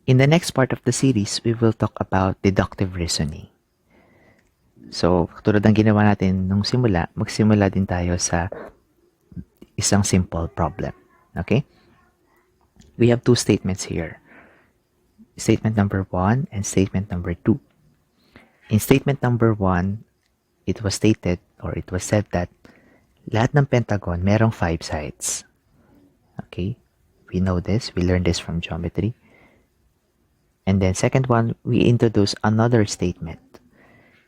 In the next part of the series, we will talk about deductive reasoning. So, tulad ng ginawa natin nung simula, magsimula din tayo sa isang simple problem. Okay? We have two statements here. Statement number 1 and statement number 2. In statement number 1, it was stated or it was said that lahat ng pentagon merong 5 sides. Okay? We know this. We learned this from geometry. And then second one, we introduce another statement.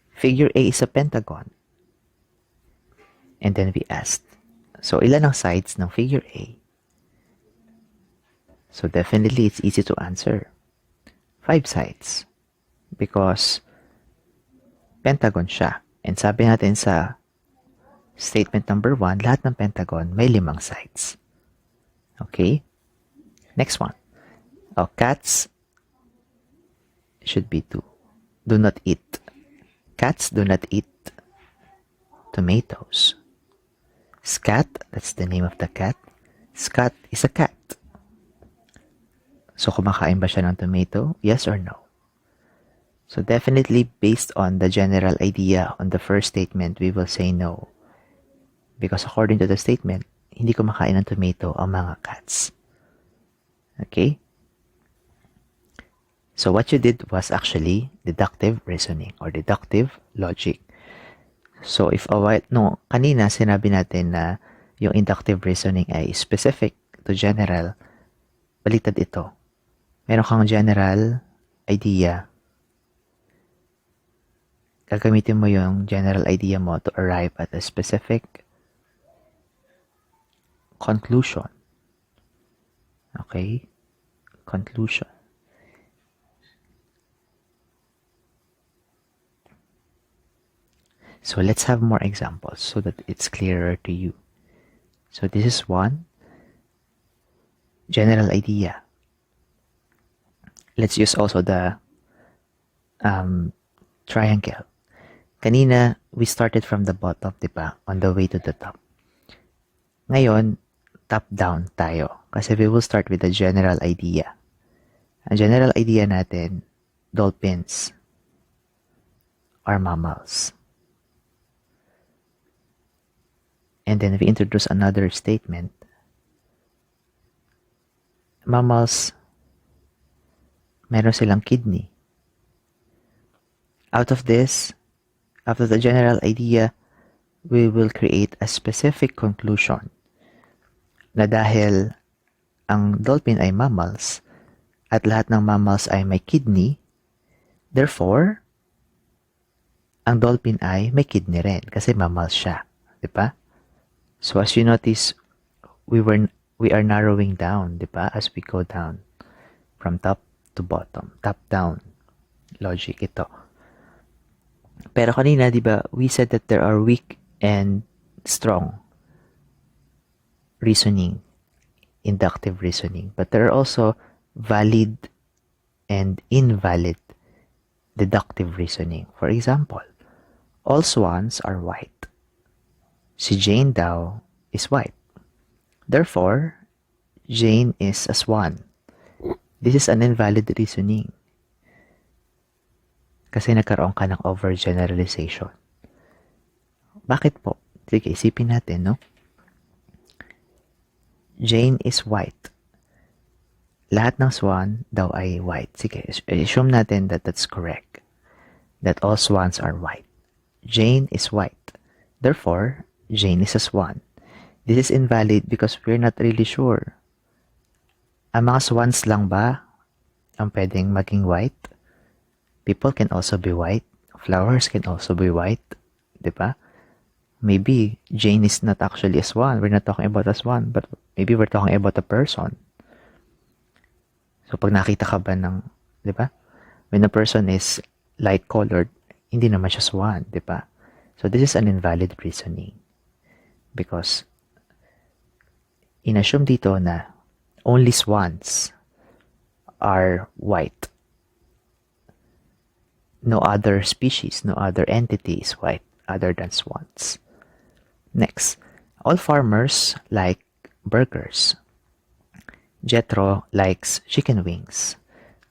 Figure A is a pentagon. And then we asked, so ilan ang sides ng figure A? So definitely it's easy to answer. 5 sides. Because pentagon siya. And sabi natin sa statement number 1, lahat ng pentagon may 5 sides. Okay? Next one. Oh, cats should be 2. Do not eat. Cats do not eat tomatoes. Scat, that's the name of the cat. Scat is a cat. So, kumakain ba siya ng tomato? Yes or no? So, definitely based on the general idea on the first statement, we will say no. Because according to the statement, hindi kumakain ng tomato ang mga cats. Okay? So, what you did was actually deductive reasoning or deductive logic. So, if a while, no, kanina sinabi natin na yung inductive reasoning ay specific to general, baliktad ito. Meron kang general idea. Gagamitin mo yung general idea mo to arrive at a specific conclusion. Okay? Conclusion. So let's have more examples so that it's clearer to you. So this is one general idea. Let's use also the triangle. Kanina, we started from the bottom, diba? On the way to the top. Ngayon, top-down tayo. Kasi we will start with the general idea. Ang general idea natin, dolphins are mammals. And then we introduce another statement. Mammals, meron silang kidney. Out of this, after the general idea, we will create a specific conclusion na dahil ang dolphin ay mammals at lahat ng mammals ay may kidney, therefore, ang dolphin ay may kidney rin kasi mammals siya. Diba? So as you notice, we are narrowing down, diba? As we go down from top to bottom, top down logic ito. Pero kanina, diba, we said that there are weak and strong reasoning, inductive reasoning, but there are also valid and invalid deductive reasoning. For example, all swans are white. Si Jane daw is white. Therefore, Jane is a swan. This is an invalid reasoning. Kasi nagkaroon ka ng overgeneralization. Bakit po? Sige, isipin natin, no? Jane is white. Lahat ng swan daw ay white. Sige, assume natin that that's correct. That all swans are white. Jane is white. Therefore, Jane is a swan. This is invalid because we're not really sure. Ang mga swans lang ba ang pwedeng maging white? People can also be white. Flowers can also be white. Diba? Maybe Jane is not actually a swan. We're not talking about a swan, but maybe we're talking about a person. So pag nakita ka ba ng, diba? When a person is light colored, hindi naman siya swan, diba? So this is an invalid reasoning. Because inassume dito na only swans are white. No other species, no other entity is white other than swans. Next, all farmers like burgers. Jethro likes chicken wings.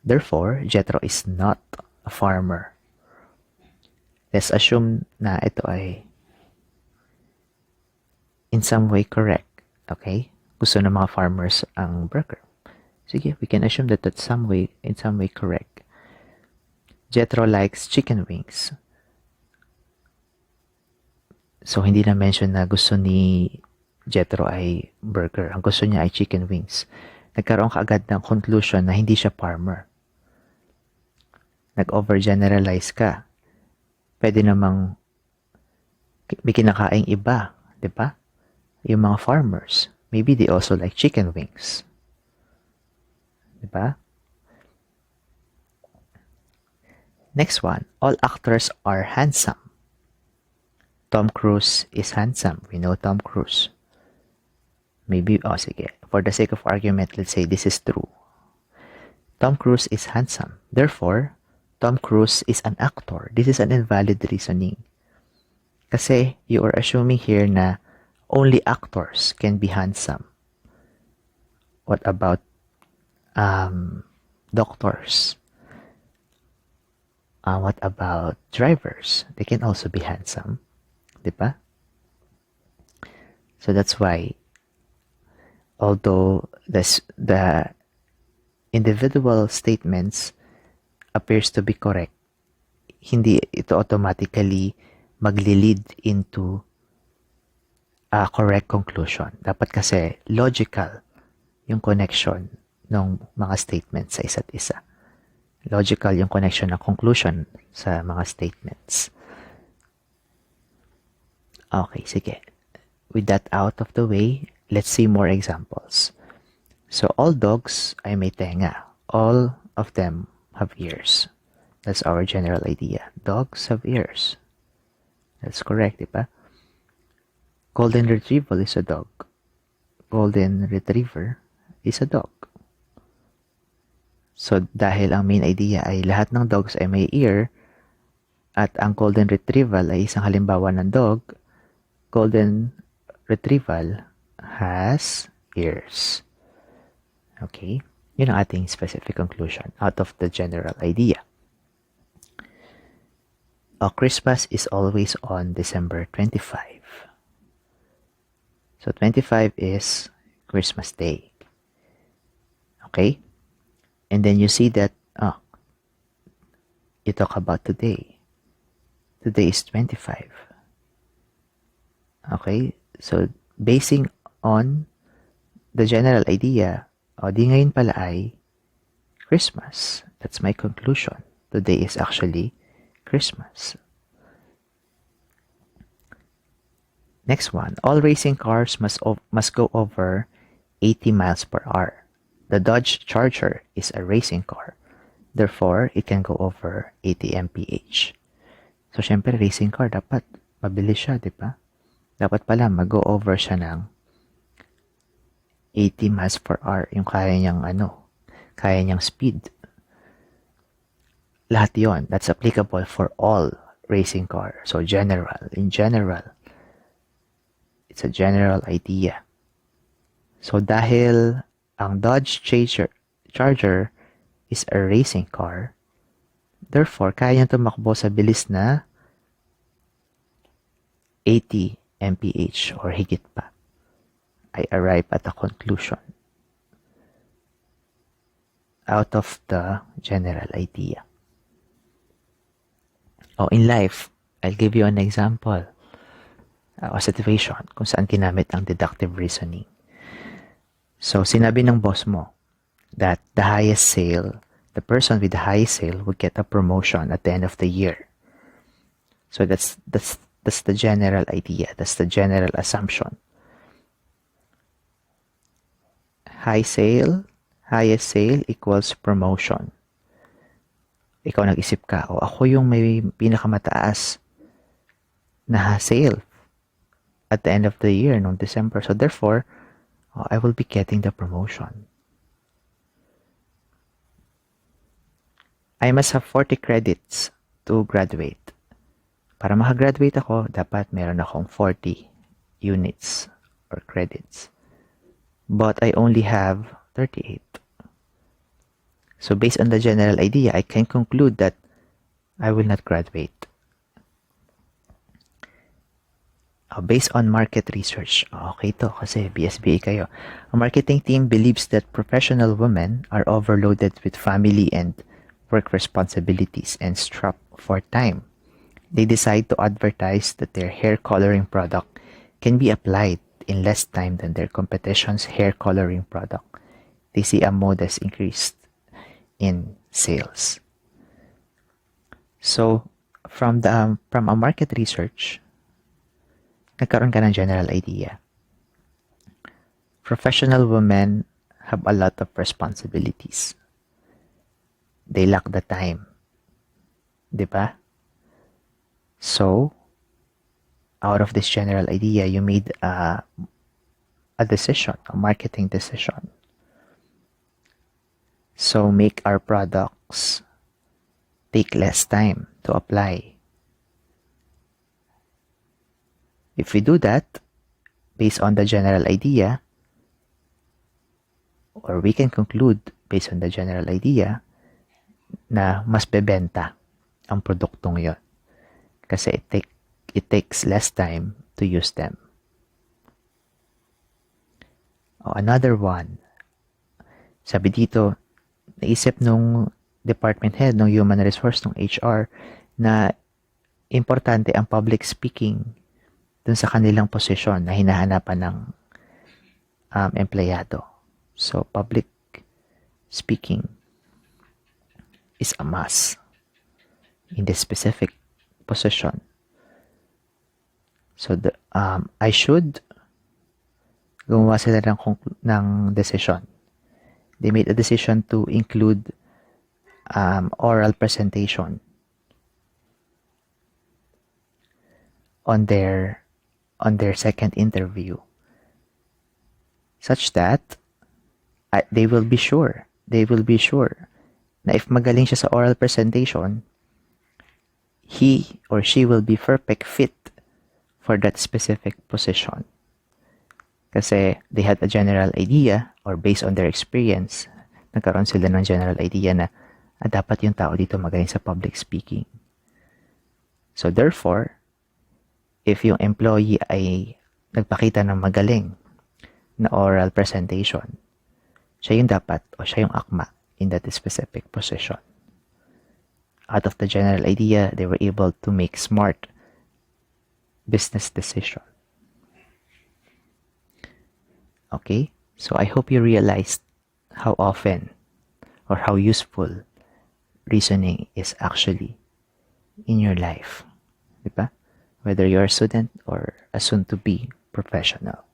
Therefore, Jethro is not a farmer. Let's assume na ito ay in some way correct. Okay? Gusto ng mga farmers ang burger. Sige, we can assume that that's in some way correct. Jethro likes chicken wings. So, hindi na mention na gusto ni Jethro ay burger. Ang gusto niya ay chicken wings. Nagkaroon ka agad ng conclusion na hindi siya farmer. Nag-overgeneralize ka. Pwede namang may kinakaing iba, di ba? Yung mga farmers, maybe they also like chicken wings. Di ba? Next one, all actors are handsome. Tom Cruise is handsome. We know Tom Cruise. Maybe, sige. For the sake of argument, let's say this is true. Tom Cruise is handsome. Therefore, Tom Cruise is an actor. This is an invalid reasoning. Kasi you are assuming here na only actors can be handsome. What about doctors? What about drivers? They can also be handsome. Diba? So that's why, although the individual statements appears to be correct, hindi ito automatically magli-lead into a correct conclusion. Dapat kasi logical yung connection ng mga statements sa isa't isa. Logical yung connection ng conclusion sa mga statements. Okay, sige. With that out of the way, let's see more examples. So, all dogs ay may tenga. All of them have ears. That's our general idea. Dogs have ears. That's correct, diba? Golden Retriever is a dog. Golden Retriever is a dog. So, dahil ang main idea ay lahat ng dogs ay may ear at ang Golden Retriever ay isang halimbawa ng dog, Golden Retriever has ears. Okay? Yun ang ating specific conclusion out of the general idea. Christmas is always on December 25. So 25 is Christmas Day. Okay? And then you see that, you talk about today. Today is 25. Okay? So, basing on the general idea, di ngayon pala ay Christmas. That's my conclusion. Today is actually Christmas. Next one. All racing cars must go over 80 miles per hour. The Dodge Charger is a racing car. Therefore, it can go over 80 mph. So, syempre, racing car, dapat mabilis siya, di ba? Dapat pala mag-go over siya ng 80 miles per hour. Yung kaya niyang speed. Lahat yon, that's applicable for all racing car. So, in general, it's a general idea. So, dahil ang Dodge Charger is a racing car, therefore, kaya niyang tumakbo sa bilis na 80 mph or higit pa. I arrive at a conclusion out of the general idea. In life, I'll give you an example, a situation kung saan ginamit ang deductive reasoning. So, sinabi ng boss mo that the person with the highest sale would get a promotion at the end of the year. So, that's the general idea. That's the general assumption. Highest sale equals promotion. Ikaw nag-isip ka, ako yung may pinakamataas na sale at the end of the year, noong December. So, therefore, I will be getting the promotion. I must have 40 credits to graduate. Para makagraduate ako, dapat meron akong 40 units or credits. But I only have 38. So based on the general idea, I can conclude that I will not graduate. Based on market research, okay to kasi BSBA kayo. A marketing team believes that professional women are overloaded with family and work responsibilities and strapped for time. They decide to advertise that their hair coloring product can be applied in less time than their competition's hair coloring product. They see a modest increase in sales. So, from a market research, nagkaroon ka ng general idea. Professional women have a lot of responsibilities. They lack the time. Diba? So, out of this general idea, you made a decision, a marketing decision. So, make our products take less time to apply. If we do that, based on the general idea, or we can conclude based on the general idea na mas bebenta ang produktong yon kasi it takes less time to use them. Another one, sabi dito, naisip nung department head, ng human resource, ng HR, na importante ang public speaking dun sa kanilang posisyon na hinahanapan ng empleyado. So, public speaking is a must in this specific position. So, I should gumawa sila ng decision. They made a decision to include oral presentation on their second interview, such that they will be sure na if magaling siya sa oral presentation, he or she will be perfect fit for that specific position. Kasi they had a general idea, or based on their experience, nagkaroon sila ng general idea na dapat yung tao dito magaling sa public speaking. So therefore, if yung employee ay nagpakita ng magaling na oral presentation, siya yung dapat o siya yung akma in that specific position. Out of the general idea, they were able to make smart business decision. Okay? So I hope you realized how often or how useful reasoning is actually in your life. Diba? Whether you're a student or a soon-to-be professional.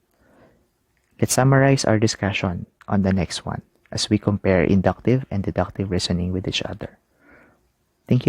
Let's summarize our discussion on the next one as we compare inductive and deductive reasoning with each other. Thank you.